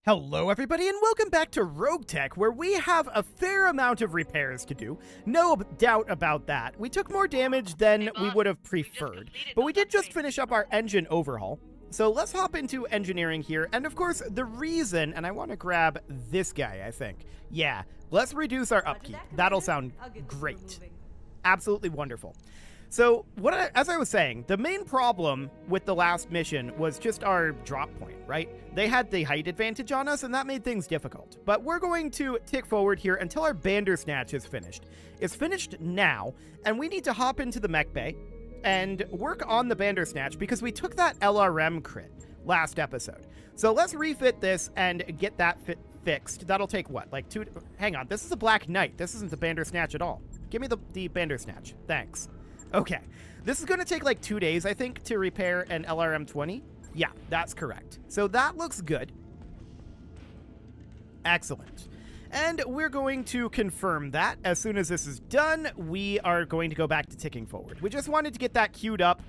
Hello everybody and welcome back to RogueTech, where we have a fair amount of repairs to do. No doubt about that. We took more damage than we would have preferred, but we did just finish up our engine overhaul. So let's hop into engineering here, and of course the reason, and I want to grab this guy, I think. Yeah, let's reduce our upkeep. That'll sound great. Absolutely wonderful. So, as I was saying, the main problem with the last mission was just our drop point, right? They had the height advantage on us, and that made things difficult. But we're going to tick forward here until our Bandersnatch is finished. It's finished now, and we need to hop into the mech bay and work on the Bandersnatch because we took that LRM crit last episode. So let's refit this and get that fixed. That'll take what, like two... Hang on, this is a Black Knight. This isn't the Bandersnatch at all. Give me the Bandersnatch. Thanks. Okay, this is going to take like 2 days, I think, to repair an LRM-20. Yeah, that's correct. So that looks good. Excellent. And we're going to confirm that. As soon as this is done, we are going to go back to ticking forward. We just wanted to get that queued up.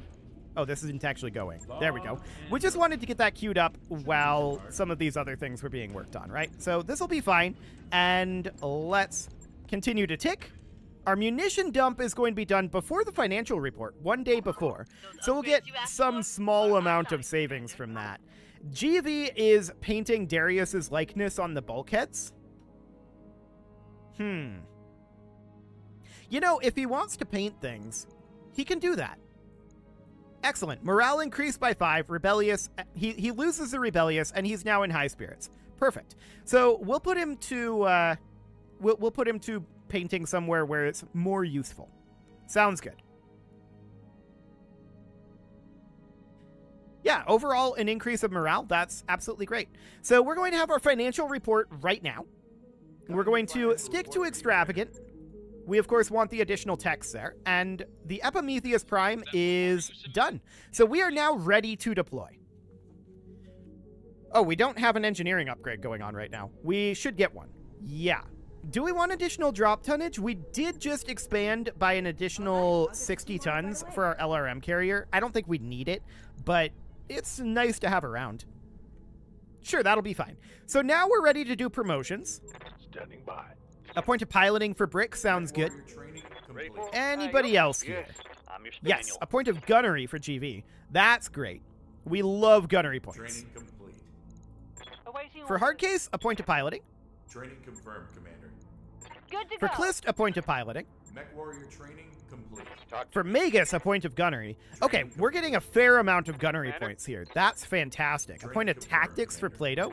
Oh, this isn't actually going. There we go. We just wanted to get that queued up while some of these other things were being worked on, right? So this will be fine. And let's continue to tick. Our munition dump is going to be done before the financial report, 1 day before. So we'll get some small amount of savings from that. GV is painting Darius's likeness on the bulkheads. You know, if he wants to paint things, he can do that. Excellent. Morale increased by 5. Rebellious. He loses the rebellious, and he's now in high spirits. Perfect. So we'll put him to we'll put him to painting somewhere where it's more useful. Sounds good. Yeah, overall, an increase of morale. That's absolutely great. So we're going to have our financial report right now. We're going to stick to extravagant. We, of course, want the additional text there. And the Epimetheus Prime is done. So we are now ready to deploy. Oh, we don't have an engineering upgrade going on right now. We should get one. Yeah. Do we want additional drop tonnage? We did just expand by an additional 60 tons for our LRM carrier. I don't think we need it, but it's nice to have around. Sure, that'll be fine. So now we're ready to do promotions. Standing by. A point of piloting for Brick sounds good. Anybody else here? Yes, a point of gunnery for GV. That's great. We love gunnery points. For Hardcase, a point of piloting. Training confirmed, Commander. Good to For go. Clist, a point of piloting. Mech Warrior training complete. For Magus, a point of gunnery. Okay, we're getting a fair amount of gunnery points here. That's fantastic. A point of tactics for Plato.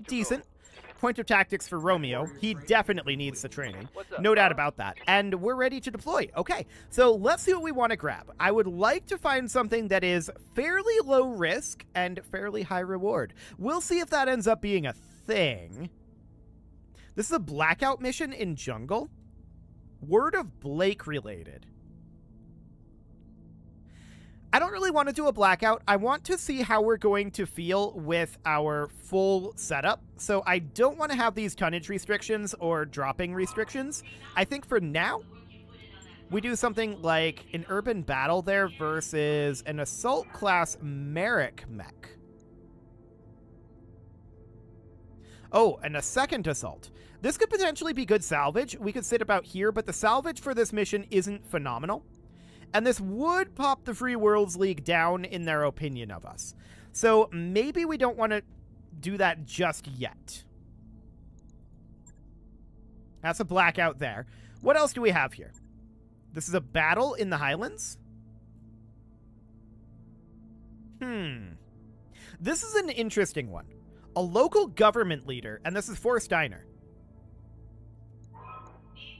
Decent. Point of tactics for Romeo. He definitely needs the training. No doubt about that. And we're ready to deploy. Okay, so let's see what we want to grab. I would like to find something that is fairly low risk and fairly high reward. We'll see if that ends up being a thing. This is a blackout mission in jungle. Word of Blake related. I don't really want to do a blackout. I want to see how we're going to feel with our full setup. So I don't want to have these tonnage restrictions or dropping restrictions. I think for now, we do something like an urban battle there versus an assault class Merrick mech. Oh, and a second assault. This could potentially be good salvage. We could sit about here, but the salvage for this mission isn't phenomenal. And this would pop the Free Worlds League down in their opinion of us. So maybe we don't want to do that just yet. That's a blackout there. What else do we have here? This is a battle in the Highlands. This is an interesting one. A local government leader, and this is for Steiner.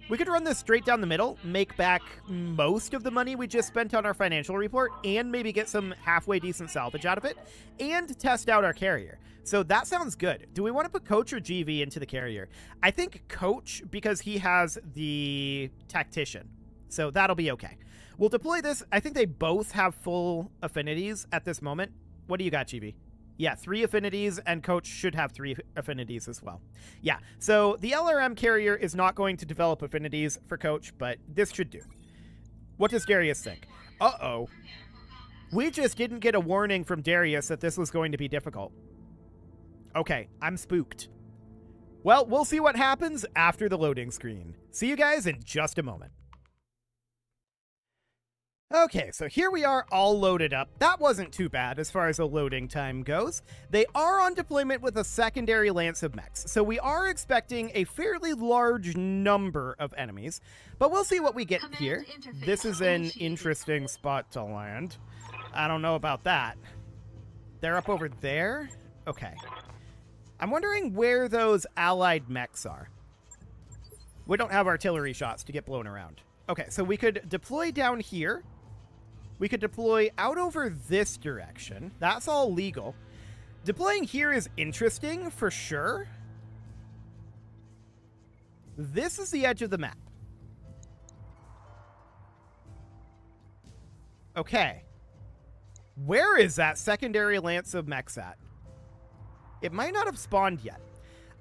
We could run this straight down the middle, make back most of the money we just spent on our financial report, and maybe get some halfway decent salvage out of it, and test out our carrier. So that sounds good. Do we want to put Coach or GV into the carrier? I think Coach, because he has the Tactician. So that'll be okay. We'll deploy this. I think they both have full affinities at this moment. What do you got, GV? Yeah, 3 affinities, and Coach should have 3 affinities as well. Yeah, so the LRM carrier is not going to develop affinities for Coach, but this should do. What does Darius think? Uh-oh. We just didn't get a warning from Darius that this was going to be difficult. Okay, I'm spooked. Well, we'll see what happens after the loading screen. See you guys in just a moment. Okay, so here we are all loaded up. That wasn't too bad as far as the loading time goes. They are on deployment with a secondary lance of mechs, so we are expecting a fairly large number of enemies, but we'll see what we get here. This is an interesting spot to land. I don't know about that. They're up over there? Okay. I'm wondering where those allied mechs are. We don't have artillery shots to get blown around. Okay, so we could deploy down here. We could deploy out over this direction. That's all legal. Deploying here is interesting for sure. This is the edge of the map. Okay. Where is that secondary lance of mechs at? It might not have spawned yet.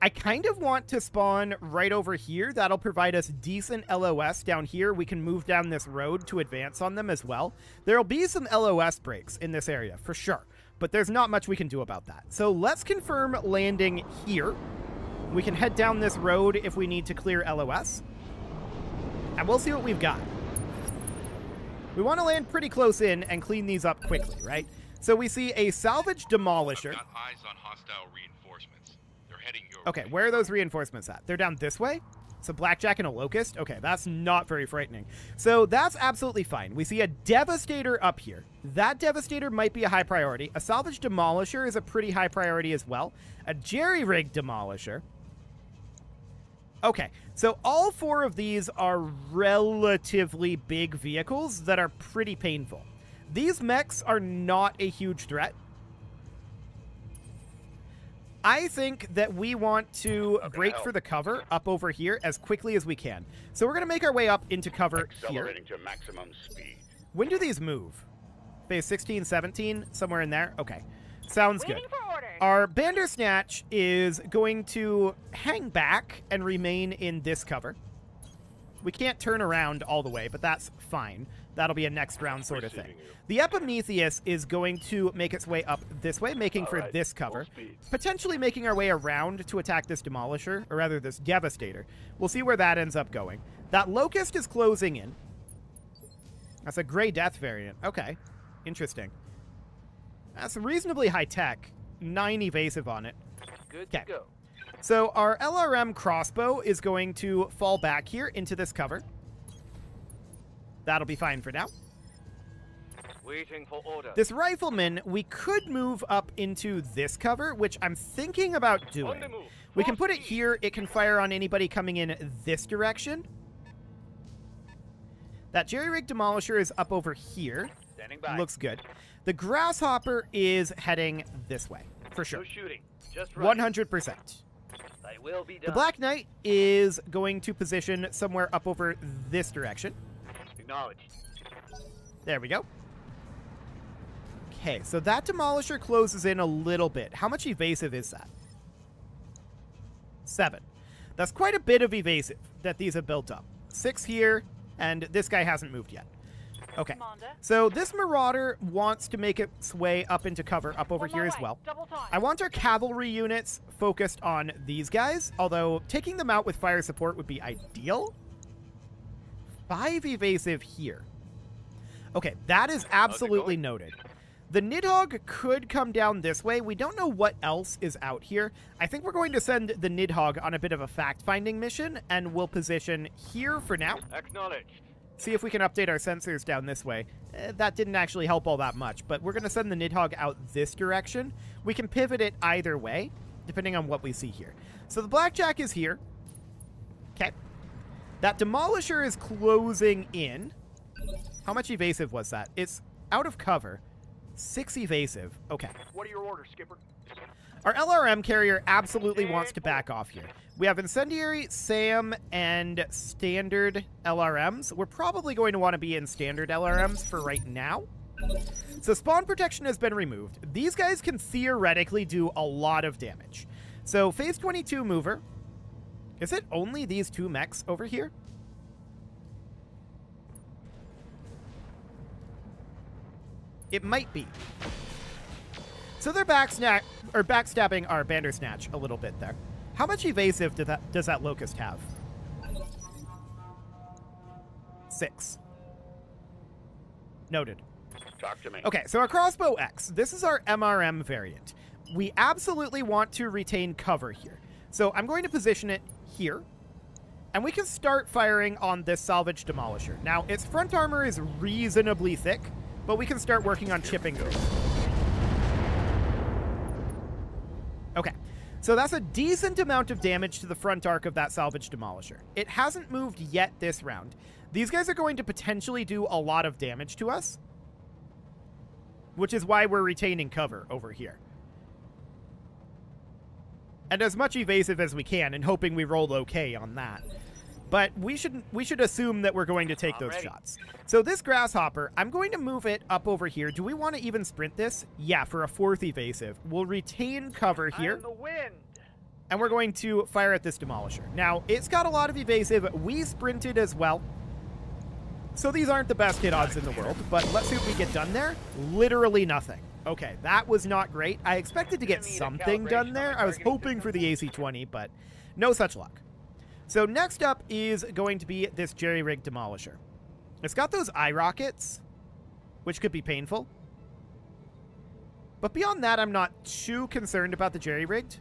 I kind of want to spawn right over here. That'll provide us decent LOS down here. We can move down this road to advance on them as well. There'll be some LOS breaks in this area for sure, but there's not much we can do about that. So let's confirm landing here. We can head down this road if we need to clear LOS, and we'll see what we've got. We want to land pretty close in and clean these up quickly, right? So we see a salvage demolisher. I've got eyes on hostile reinforcements. They're heading your Okay, way. where are those reinforcements at? They're down this way? So Blackjack and a Locust? Okay, that's not very frightening. So that's absolutely fine. We see a Devastator up here. That Devastator might be a high priority. A Salvage Demolisher is a pretty high priority as well. A Jerry-Rig Demolisher. Okay, so all four of these are relatively big vehicles that are pretty painful. These mechs are not a huge threat. I think that we want to break for the cover up over here as quickly as we can. So we're going to make our way up into cover here. To maximum speed. When do these move? Phase 16, 17, somewhere in there? Okay, sounds good. Our Bandersnatch is going to hang back and remain in this cover. We can't turn around all the way, but that's fine. That'll be a next round sort of thing. The Epimetheus is going to make its way up this way, making for this cover. Potentially making our way around to attack this Demolisher, or rather this Devastator. We'll see where that ends up going. That Locust is closing in. That's a Gray Death variant. Okay, interesting. That's reasonably high tech. 9 evasive on it. Good to go. So our LRM crossbow is going to fall back here into this cover. That'll be fine for now. Waiting for order. This rifleman, we could move up into this cover, which I'm thinking about doing. We can put it here. It can fire on anybody coming in this direction. That Jerry-Rig Demolisher is up over here. Standing by. Looks good. The Grasshopper is heading this way, for sure. No shooting. Just right. 100%. I will be done. The Black Knight is going to position somewhere up over this direction. Acknowledged. There we go. Okay, so that Demolisher closes in a little bit. How much evasive is that? 7. That's quite a bit of evasive that these have built up. 6 here, and this guy hasn't moved yet. Okay, so this Marauder wants to make its way up into cover up over here as well. I want our cavalry units focused on these guys, although taking them out with fire support would be ideal. 5 evasive here. Okay, that is absolutely noted. The Nidhogg could come down this way. We don't know what else is out here. I think we're going to send the Nidhogg on a bit of a fact-finding mission, and we'll position here for now. Acknowledged. See if we can update our sensors down this way. That didn't actually help all that much, but we're going to send the Nidhogg out this direction. We can pivot it either way, depending on what we see here. So the Blackjack is here. Okay. That Demolisher is closing in. How much evasive was that? It's out of cover. 6 evasive. Okay. What are your orders, Skipper? Our LRM carrier absolutely wants to back off here. We have Incendiary, SAM, and Standard LRMs. We're probably going to want to be in Standard LRMs for right now. So spawn protection has been removed. These guys can theoretically do a lot of damage. So Phase 22 mover. Is it only these 2 mechs over here? It might be. So they're backstabbing our Bandersnatch a little bit there. How much evasive does that Locust have? 6. Noted. Talk to me. Okay, so our Crossbow X, this is our MRM variant. We absolutely want to retain cover here. So I'm going to position it here, and we can start firing on this Salvage Demolisher. Now, its front armor is reasonably thick, but we can start working on chipping those. Okay, so that's a decent amount of damage to the front arc of that Salvage Demolisher. It hasn't moved yet this round. These guys are going to potentially do a lot of damage to us, which is why we're retaining cover over here. And as much evasive as we can, and hoping we roll okay on that. But we should assume that we're going to take those shots. So this Grasshopper, I'm going to move it up over here. Do we want to even sprint this? Yeah, for a 4th evasive. We'll retain cover here. The wind. And we're going to fire at this Demolisher. Now, it's got a lot of evasive. We sprinted as well. So these aren't the best hit odds in the world, but let's see what we get done there. Literally nothing. Okay, that was not great. I expected to get something done there. I was hoping for the AC-20, but no such luck. So next up is going to be this jerry-rigged Demolisher. It's got those eye rockets, which could be painful. But beyond that, I'm not too concerned about the jerry-rigged.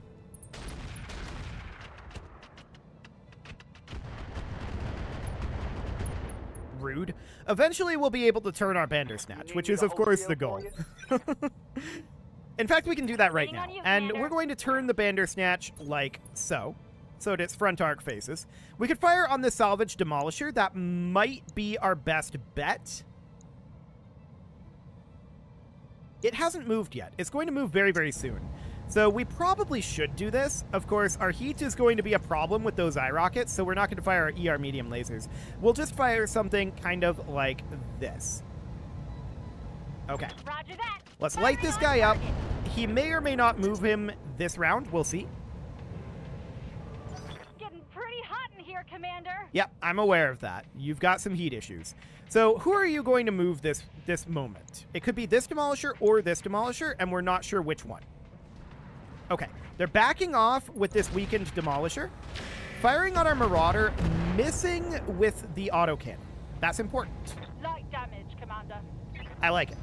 Rude. Eventually, we'll be able to turn our Bandersnatch, which is, of course, the goal. In fact, we can do that right now. And we're going to turn the Bandersnatch like so that its front arc faces. We could fire on the Salvage Demolisher. That might be our best bet. It hasn't moved yet. It's going to move very, very soon. So we probably should do this. Of course, our heat is going to be a problem with those eye rockets, so we're not going to fire our ER medium lasers. We'll just fire something kind of like this. Okay. Roger that. Let's light this guy up. He may or may not move him this round. We'll see. Getting pretty hot in here, Commander. Yep, I'm aware of that. You've got some heat issues. So who are you going to move this moment? It could be this Demolisher or this Demolisher, and we're not sure which one. Okay, they're backing off with this weakened Demolisher. Firing on our Marauder, missing with the autocannon. That's important. Light damage, Commander. I like it.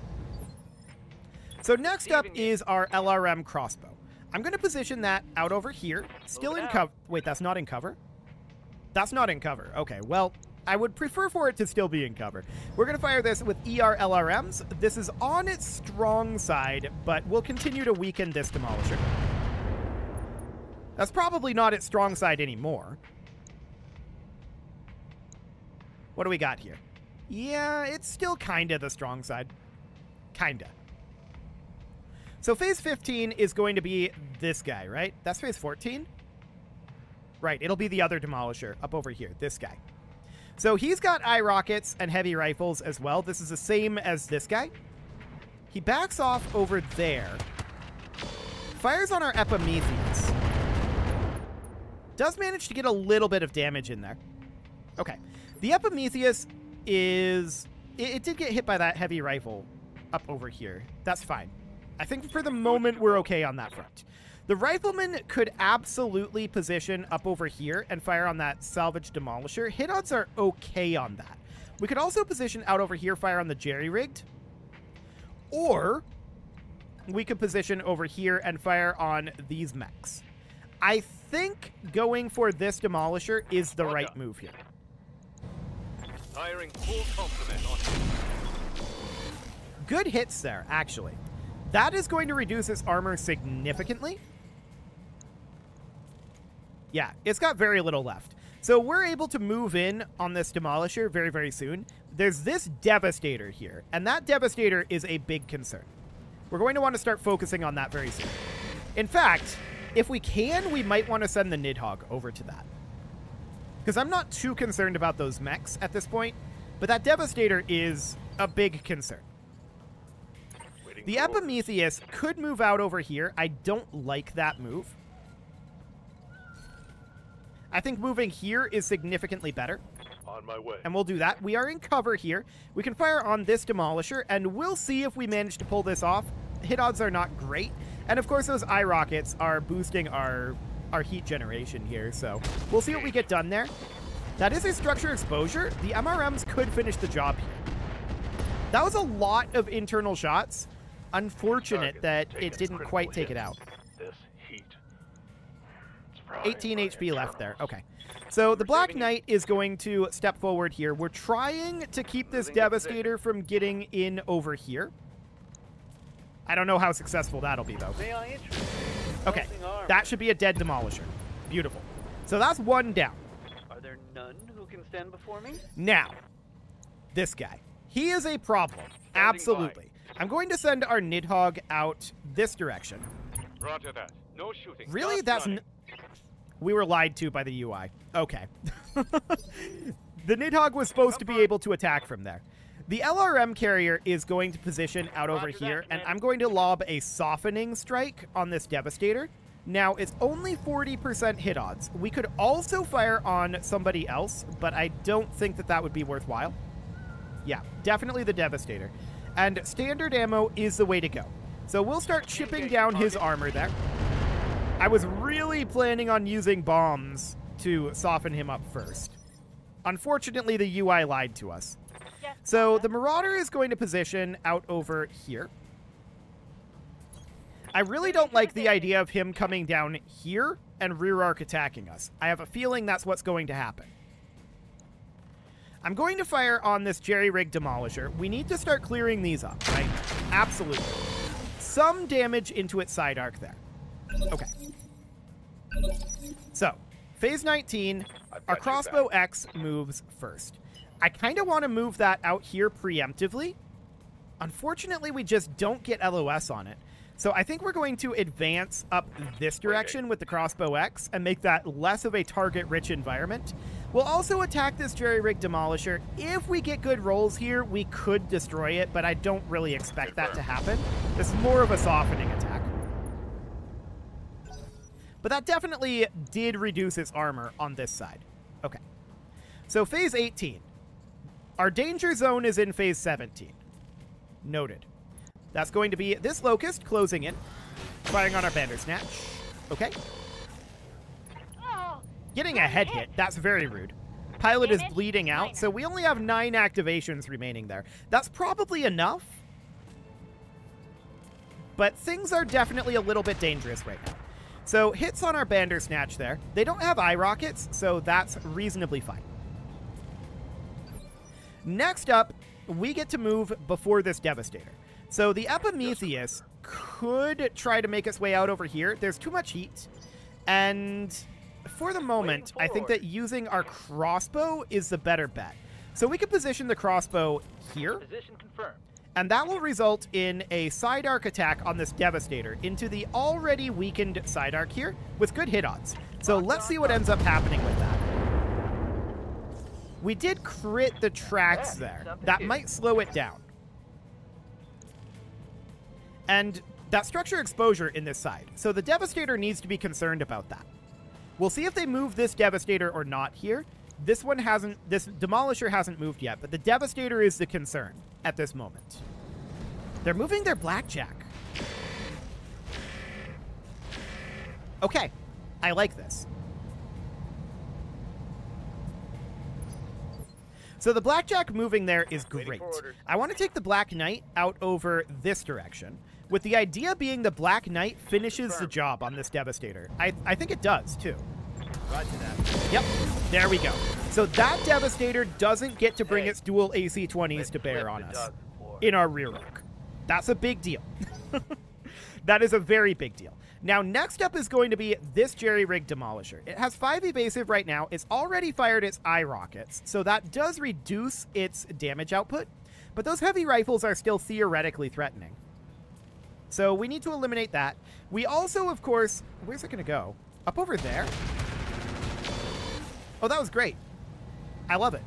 So next up is our LRM crossbow. I'm going to position that out over here. Still in cover. Wait, that's not in cover? That's not in cover. Okay, well, I would prefer for it to still be in cover. We're going to fire this with ER LRMs. This is on its strong side, but we'll continue to weaken this Demolisher. That's probably not its strong side anymore. What do we got here? Yeah, it's still kind of the strong side. Kinda. So phase 15 is going to be this guy, right? That's phase 14? Right, it'll be the other Demolisher up over here, this guy. So he's got eye rockets and heavy rifles as well. This is the same as this guy. He backs off over there. Fires on our Epimetheus. Does manage to get a little bit of damage in there. Okay. The Epimetheus is... It did get hit by that heavy rifle up over here. That's fine. I think for the moment we're okay on that front. The Rifleman could absolutely position up over here and fire on that Salvage Demolisher. Hit odds are okay on that. We could also position out over here, fire on the jerry-rigged. Or we could position over here and fire on these mechs. I think going for this Demolisher is the right move here. Firing full complement on him. Good hits there, actually. That is going to reduce its armor significantly. Yeah, it's got very little left. So we're able to move in on this Demolisher very, very soon. There's this Devastator here, and that Devastator is a big concern. We're going to want to start focusing on that very soon. In fact, if we can, we might want to send the Nidhogg over to that. Because I'm not too concerned about those mechs at this point, but that Devastator is a big concern. The Epimetheus could move out over here. I don't like that move. I think moving here is significantly better. On my way. And we'll do that. We are in cover here. We can fire on this Demolisher, and we'll see if we manage to pull this off. Hit odds are not great. And of course, those eye rockets are boosting our heat generation here, so we'll see what we get done there. That is a structure exposure. The MRMs could finish the job here. That was a lot of internal shots. Unfortunate that it didn't quite take it out. This heat. 18 HP left there. Okay. So the Black Knight is going to step forward here. We're trying to keep this Devastator from getting in over here. I don't know how successful that'll be, though. May I interest? Okay, that should be a dead Demolisher. Beautiful. So that's one down. Are there none who can stand before me? Now, this guy. He is a problem. Absolutely. I'm going to send our Nidhogg out this direction. Roger that. No shooting. Really? Just That's... running. We were lied to by the UI. Okay. The Nidhogg was supposed to be able to attack from there. The LRM carrier is going to position out over here, and I'm going to lob a softening strike on this Devastator. Now, it's only 40% hit odds. We could also fire on somebody else, but I don't think that that would be worthwhile. Yeah, definitely the Devastator. And standard ammo is the way to go. So we'll start chipping down his armor there. I was really planning on using bombs to soften him up first. Unfortunately, the UI lied to us. So the Marauder is going to position out over here. I really don't like the idea of him coming down here and rear arc attacking us. I have a feeling that's what's going to happen. I'm going to fire on this jerry-rig Demolisher. We need to start clearing these up, right? Absolutely. Some damage into its side arc there. Okay. So, phase 19, our crossbow X moves first. I kind of want to move that out here preemptively. Unfortunately, we just don't get LOS on it. So I think we're going to advance up this direction with the crossbow X and make that less of a target-rich environment. We'll also attack this jerry-rig Demolisher. If we get good rolls here, we could destroy it, but I don't really expect that to happen. This is more of a softening attack. But that definitely did reduce its armor on this side. Okay. So phase 18. Our danger zone is in phase 17. Noted. That's going to be this Locust closing in. Firing on our Bandersnatch. Okay. Getting a head hit. That's very rude. Pilot is bleeding out, so we only have 9 activations remaining there. That's probably enough. But things are definitely a little bit dangerous right now. So hits on our Bandersnatch there. They don't have eye rockets, so that's reasonably fine. Next up, we get to move before this Devastator. So the Epimetheus could try to make its way out over here. There's too much heat. And for the moment, I think that using our crossbow is the better bet. So we can position the crossbow here. Position confirmed. And that will result in a side arc attack on this Devastator into the already weakened side arc here with good hit odds. So let's see what ends up happening with that. We did crit the tracks there. That might slow it down. And that structure exposure in this side. So the Devastator needs to be concerned about that. We'll see if they move this Devastator or not here. This one hasn't, this Demolisher hasn't moved yet, but the Devastator is the concern at this moment. They're moving their Blackjack. Okay, I like this. So the Blackjack moving there is great. I want to take the Black Knight out over this direction, with the idea being the Black Knight finishes the job on this Devastator. I think it does, too. Roger that. Yep, there we go. So that Devastator doesn't get to bring its dual AC-20s to bear on us in our rear arc. That's a big deal. That is a very big deal. Now, next up is going to be this jerry-rig Demolisher. It has 5 evasive right now. It's already fired its eye rockets, so that does reduce its damage output, but those heavy rifles are still theoretically threatening. So we need to eliminate that. We also, of course, where's it going to go? Up over there? Oh, that was great. I love it.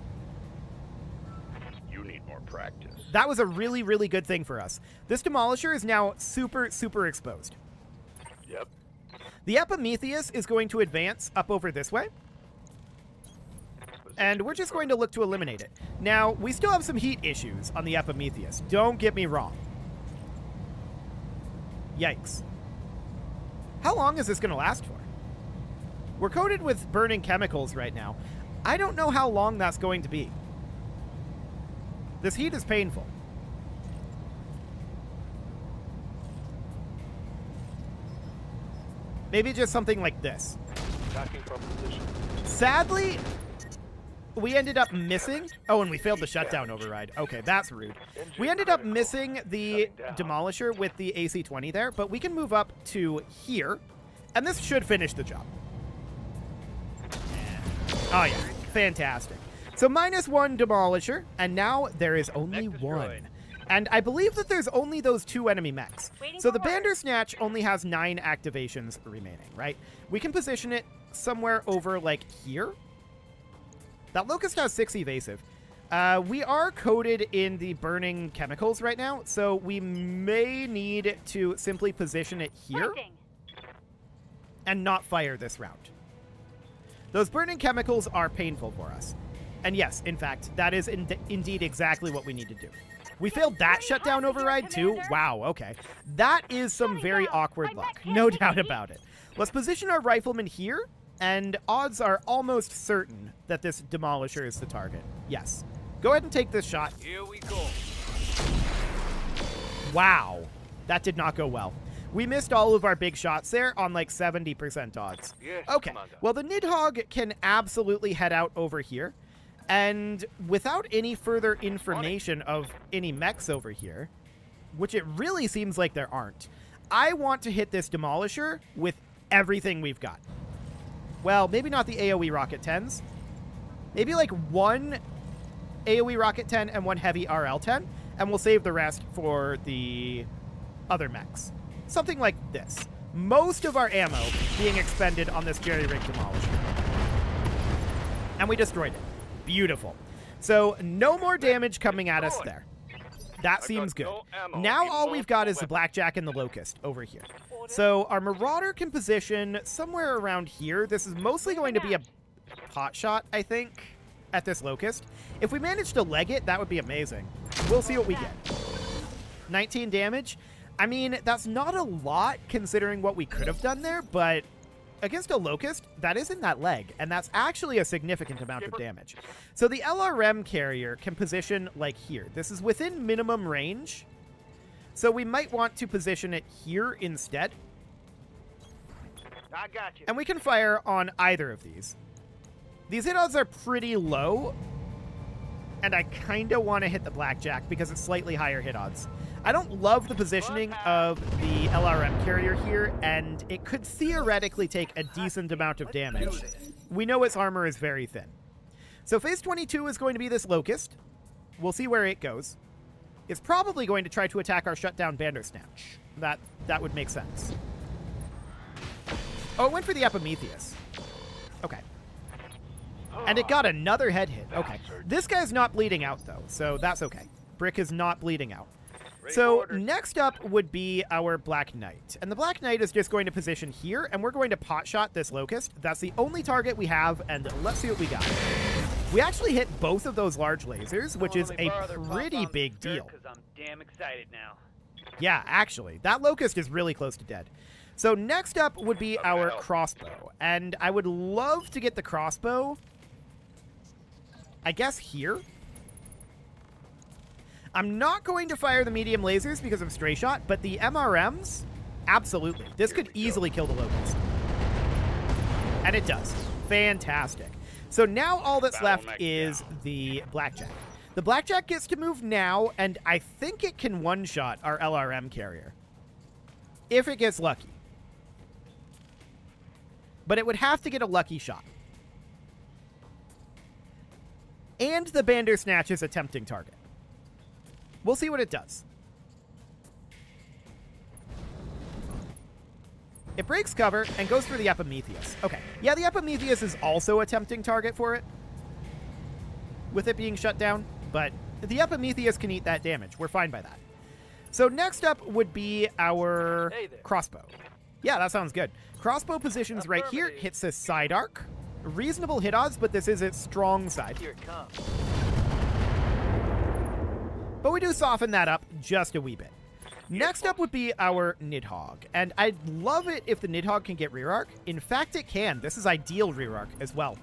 You need more practice. That was a really, really good thing for us. This Demolisher is now super, super exposed. Yep. The Epimetheus is going to advance up over this way. And we're just going to look to eliminate it. Now, we still have some heat issues on the Epimetheus. Don't get me wrong. Yikes. How long is this going to last for? We're coated with burning chemicals right now. I don't know how long that's going to be. This heat is painful. Maybe just something like this. Sadly, we ended up missing... Oh, and we failed the shutdown override. Okay, that's rude. We ended up missing the Demolisher with the AC-20 there, but we can move up to here, and this should finish the job. Oh, yeah. Fantastic. So -1 Demolisher, and now there is only one. And I believe that there's only those 2 enemy mechs. So the Bandersnatch only has 9 activations remaining, right? We can position it somewhere over, like, here. That Locust has 6 evasive. We are coated in the burning chemicals right now, so we may need to simply position it here and not fire this round. Those burning chemicals are painful for us. And yes, in fact, that is indeed exactly what we need to do. We failed that shutdown override too? Wow, okay. That is some very awkward luck, no doubt about it. Let's position our rifleman here, and odds are almost certain that this Demolisher is the target. Yes. Go ahead and take this shot. Here we go. Wow. That did not go well. We missed all of our big shots there on like 70% odds. Yes, okay, Commander. well, the Nidhogg can absolutely head out over here. And without any further information of any mechs over here, which it really seems like there aren't, I want to hit this Demolisher with everything we've got. Well, maybe not the AoE Rocket 10s. Maybe like 1 AoE Rocket 10 and 1 heavy RL 10, and we'll save the rest for the other mechs. Something like this. Most of our ammo being expended on this jerry-rigged Demolisher. And we destroyed it. Beautiful. So no more damage coming at us there. That seems good. Now all we've got is the Blackjack and the Locust over here. So our Marauder can position somewhere around here. This is mostly going to be a pot shot, I think, at this Locust. If we manage to leg it, that would be amazing. We'll see what we get. 19 damage. I mean, that's not a lot considering what we could have done there, but against a Locust, that isn't that leg, and that's actually a significant amount of damage. So the LRM carrier can position like here. This is within minimum range, so we might want to position it here instead. I got you. And we can fire on either of these. These hit odds are pretty low, and I kind of want to hit the Blackjack because it's slightly higher hit odds. I don't love the positioning of the LRM carrier here, and it could theoretically take a decent amount of damage. We know its armor is very thin. So phase 22 is going to be this Locust. We'll see where it goes. It's probably going to try to attack our shutdown Bandersnatch. That would make sense. Oh, it went for the Epimetheus. Okay. And it got another head hit. Okay. This guy's not bleeding out, though, so that's okay. Brick is not bleeding out. So next up would be our Black Knight. And the Black Knight is just going to position here, and we're going to pot shot this Locust. That's the only target we have, and let's see what we got. We actually hit both of those large lasers, which is a pretty big deal. I'm damn excited now. Yeah, actually. That Locust is really close to dead. So next up would be our crossbow. And I would love to get the crossbow, I guess, here. I'm not going to fire the medium lasers because of stray shot, but the MRMs, absolutely. This could easily kill the Locust. And it does. Fantastic. So now all that's left is the Blackjack. The Blackjack gets to move now, and I think it can one-shot our LRM carrier. If it gets lucky. But it would have to get a lucky shot. And the Bandersnatch is a tempting target. We'll see what it does. It breaks cover and goes for the Epimetheus. Okay. Yeah, the Epimetheus is also a tempting target for it, with it being shut down, but the Epimetheus can eat that damage. We're fine by that. So next up would be our crossbow. Yeah, that sounds good. Crossbow positions right here. Hits this side arc. Reasonable hit odds, but this is its strong side. Here it comes. But we do soften that up just a wee bit. Next up would be our Nidhogg, and I'd love it if the Nidhogg can get rear arc. In fact, it can. This is ideal rear arc as well.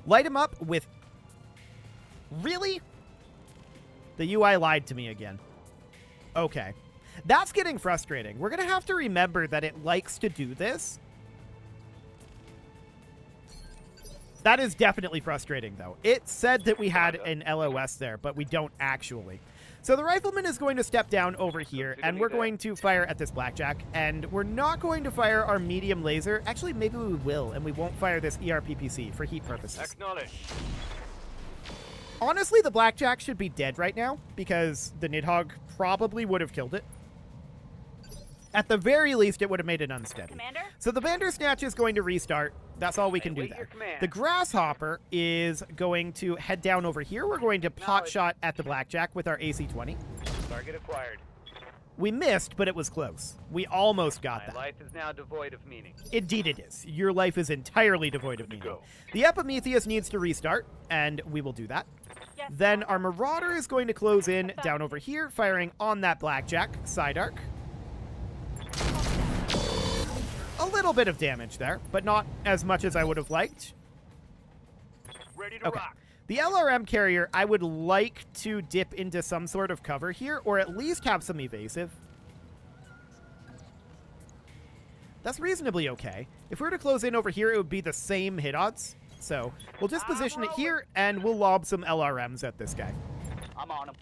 Light him up with... Really? The UI lied to me again. Okay. That's getting frustrating. We're going to have to remember that it likes to do this. That is definitely frustrating, though. It said that we had an LOS there, but we don't actually. So the rifleman is going to step down over here, and we're going to fire at this blackjack, and we're not going to fire our medium laser. Actually, maybe we will, and we won't fire this ERPPC for heat purposes. Acknowledge. Honestly, the blackjack should be dead right now, because the Nidhogg probably would have killed it. At the very least, it would have made it unsteady. Commander? So the Bandersnatch is going to restart. That's all we can do Await there. your command. The Grasshopper is going to head down over here. We're going to pot shot at the Blackjack with our AC-20. Target acquired. We missed, but it was close. We almost got My that. life is now devoid of meaning. Indeed it is. Your life is entirely devoid of meaning. The Epimetheus needs to restart, and we will do that. Yes, Then our Marauder is going to close in down over here, firing on that Blackjack. Side arc. A little bit of damage there, but not as much as I would have liked. Ready to rock. The LRM carrier, I would like to dip into some sort of cover here, or at least have some evasive. That's reasonably okay. If we were to close in over here, it would be the same hit odds. So we'll just position it here, and we'll lob some LRMs at this guy. I'm on him.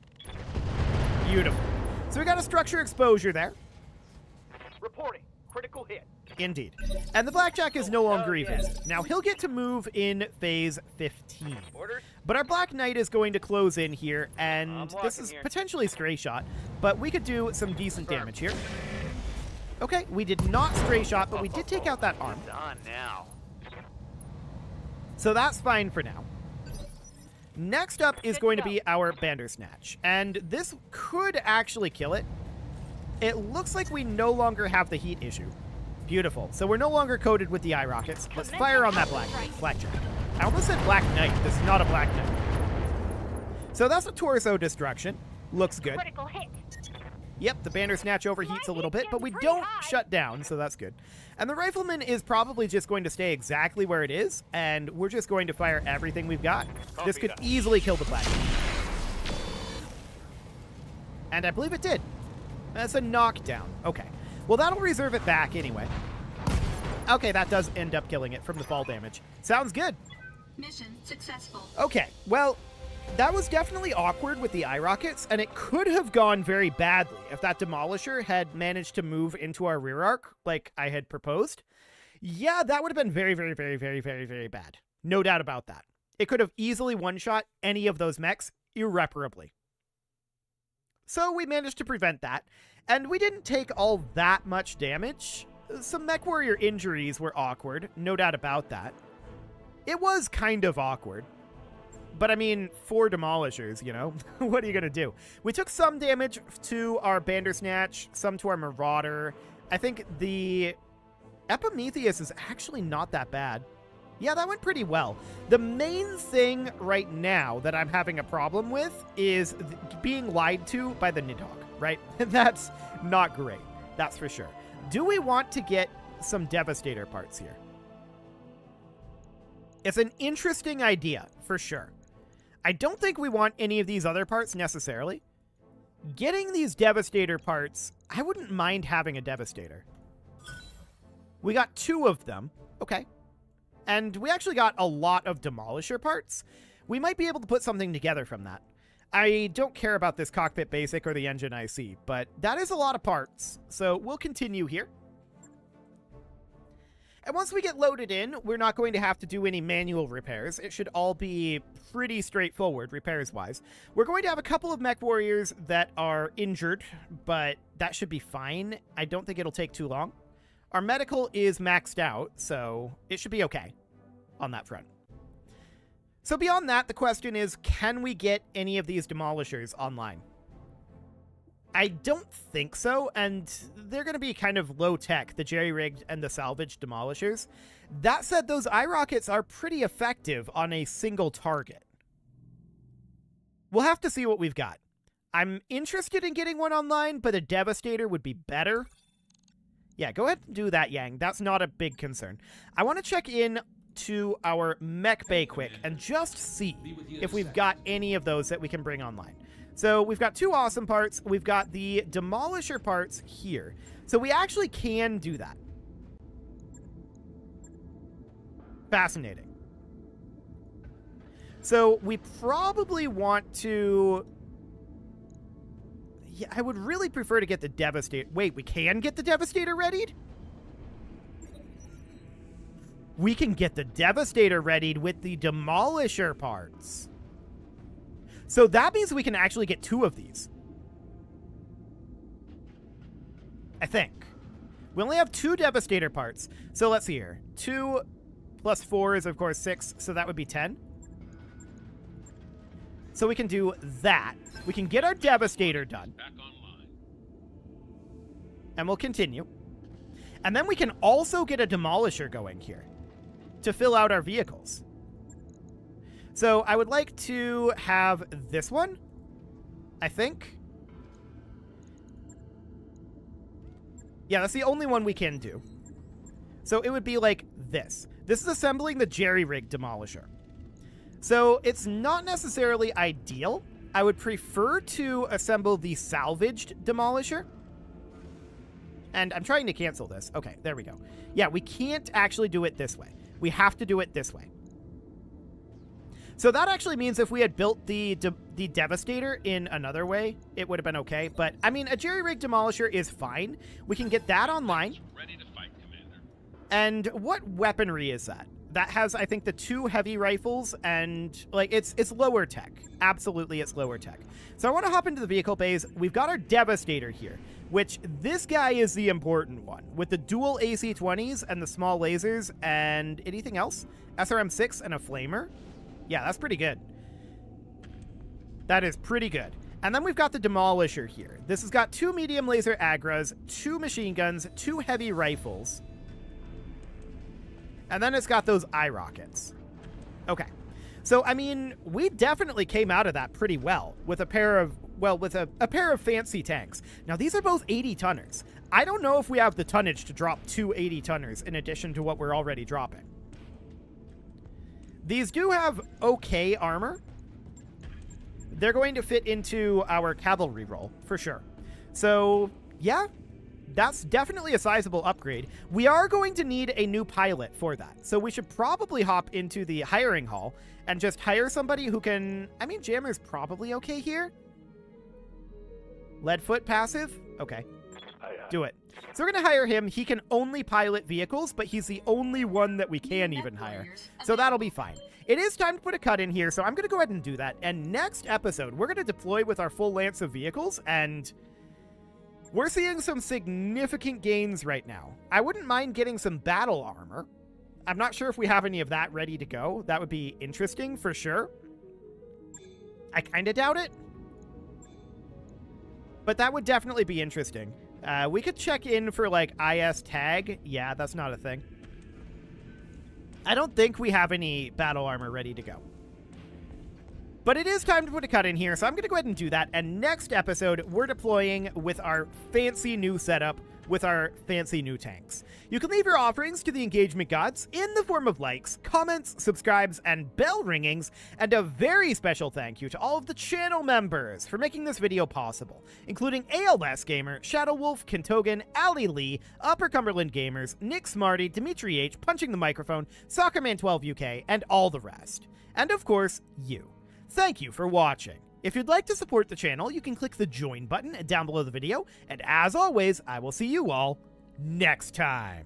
Beautiful. So we got a structure exposure there. Reporting. Critical hit. Indeed. And the Blackjack is no longer evasive. Now, he'll get to move in phase 15. Orders? But our Black Knight is going to close in here, and this is potentially stray shot, but we could do some decent damage here. Okay, we did not stray shot, but we did take out that arm. Done now. So that's fine for now. Next up is going to be our Bandersnatch, and this could actually kill it. It looks like we no longer have the heat issue. Beautiful. So we're no longer coated with the eye rockets. Let's fire on that Blackjack. I almost said Black Knight. This is not a Black Knight. So that's a torso destruction. Looks good. Critical hit. Yep, the Bandersnatch overheats a little bit, but we don't shut down, so that's good. And the Rifleman is probably just going to stay exactly where it is, and we're just going to fire everything we've got. This could easily kill the Blackjack. And I believe it did. That's a knockdown. Okay. Well, that'll reserve it back anyway. Okay, that does end up killing it from the fall damage. Sounds good. Mission successful. Okay, well, that was definitely awkward with the eye rockets, and it could have gone very badly if that Demolisher had managed to move into our rear arc like I had proposed. Yeah, that would have been very, very, very, very, very, very bad. No doubt about that. It could have easily one-shot any of those mechs irreparably. So we managed to prevent that, and we didn't take all that much damage. Some Mech Warrior injuries were awkward, no doubt about that. It was kind of awkward. But I mean, 4 Demolishers, you know? What are you going to do? We took some damage to our Bandersnatch, some to our Marauder. I think the Epimetheus is actually not that bad. Yeah, that went pretty well. The main thing right now that I'm having a problem with is being lied to by the Nidhogg, right? That's not great. That's for sure. Do we want to get some Devastator parts here? It's an interesting idea, for sure. I don't think we want any of these other parts necessarily. Getting these Devastator parts, I wouldn't mind having a Devastator. We got 2 of them. Okay. And we actually got a lot of Demolisher parts. We might be able to put something together from that. I don't care about this cockpit basic or the engine IC, but that is a lot of parts. So we'll continue here. And once we get loaded in, we're not going to have to do any manual repairs. It should all be pretty straightforward, repairs-wise. We're going to have a couple of Mech Warriors that are injured, but that should be fine. I don't think it'll take too long. Our medical is maxed out, so it should be okay on that front. So beyond that, the question is, can we get any of these Demolishers online? I don't think so, and they're going to be kind of low-tech, the jerry-rigged and the salvaged Demolishers. That said, those eye rockets are pretty effective on a single target. We'll have to see what we've got. I'm interested in getting one online, but a Devastator would be better. Yeah, go ahead and do that, Yang. That's not a big concern. I want to check in to our mech bay quick and just see if we've got any of those that we can bring online. So we've got 2 awesome parts. We've got the Demolisher parts here. So we actually can do that. Fascinating. So we probably want to... Yeah, I would really prefer to get the Devastator. Wait, we can get the Devastator readied? We can get the Devastator readied with the Demolisher parts. So that means we can actually get 2 of these. I think. We only have 2 Devastator parts. So let's see here. 2 plus 4 is, of course, 6. So that would be 10. So we can do that. We can get our Devastator done. Back online. And we'll continue. And then we can also get a Demolisher going here to fill out our vehicles. So I would like to have this one, I think. Yeah, that's the only one we can do. So it would be like this. This is assembling the jerry-rig Demolisher. So it's not necessarily ideal. I would prefer to assemble the salvaged Demolisher. And I'm trying to cancel this. Okay, there we go. Yeah, we can't actually do it this way. We have to do it this way. So that actually means if we had built the Devastator in another way, it would have been okay. But, I mean, a jerry-rig Demolisher is fine. We can get that online. Ready to fight, Commander. And what weaponry is that? That has, I think, the 2 heavy rifles and, like, it's lower tech. Absolutely, it's lower tech. So I want to hop into the vehicle bays. We've got our Devastator here, which this guy is the important one, with the dual AC-20s and the small lasers and anything else? SRM-6 and a flamer? Yeah, that's pretty good. That is pretty good. And then we've got the Demolisher here. This has got 2 medium laser Agras, 2 machine guns, 2 heavy rifles. And then it's got those eye rockets. Okay. So, I mean, we definitely came out of that pretty well with a pair of, well, with a pair of fancy tanks. Now, these are both 80-tonners. I don't know if we have the tonnage to drop 2 80-tonners in addition to what we're already dropping. These do have okay armor. They're going to fit into our cavalry role, for sure. So, yeah, that's definitely a sizable upgrade. We are going to need a new pilot for that. So we should probably hop into the hiring hall and just hire somebody who can... I mean, Jammer's probably okay here. Leadfoot passive? Okay. Do it. So we're going to hire him. He can only pilot vehicles, but he's the only one that we can even hire. So that'll be fine. It is time to put a cut in here, so I'm going to go ahead and do that. And next episode, we're going to deploy with our full lance of vehicles, and we're seeing some significant gains right now. I wouldn't mind getting some battle armor. I'm not sure if we have any of that ready to go. That would be interesting for sure. I kind of doubt it. But that would definitely be interesting. We could check in for, like, IS tag. Yeah, that's not a thing. I don't think we have any battle armor ready to go. But it is time to put a cut in here, so I'm going to go ahead and do that. And next episode, we're deploying with our fancy new setup, with our fancy new tanks. You can leave your offerings to the engagement gods in the form of likes, comments, subscribes, and bell ringings. And a very special thank you to all of the channel members for making this video possible, including ALS Gamer, Shadow Wolf, Kentogan, Ali Lee, Upper Cumberland Gamers, Nick Smarty, Dimitri H, Punching the Microphone, Soccerman12 UK, and all the rest. And of course, you. Thank you for watching. If you'd like to support the channel, you can click the join button down below the video, and as always, I will see you all next time.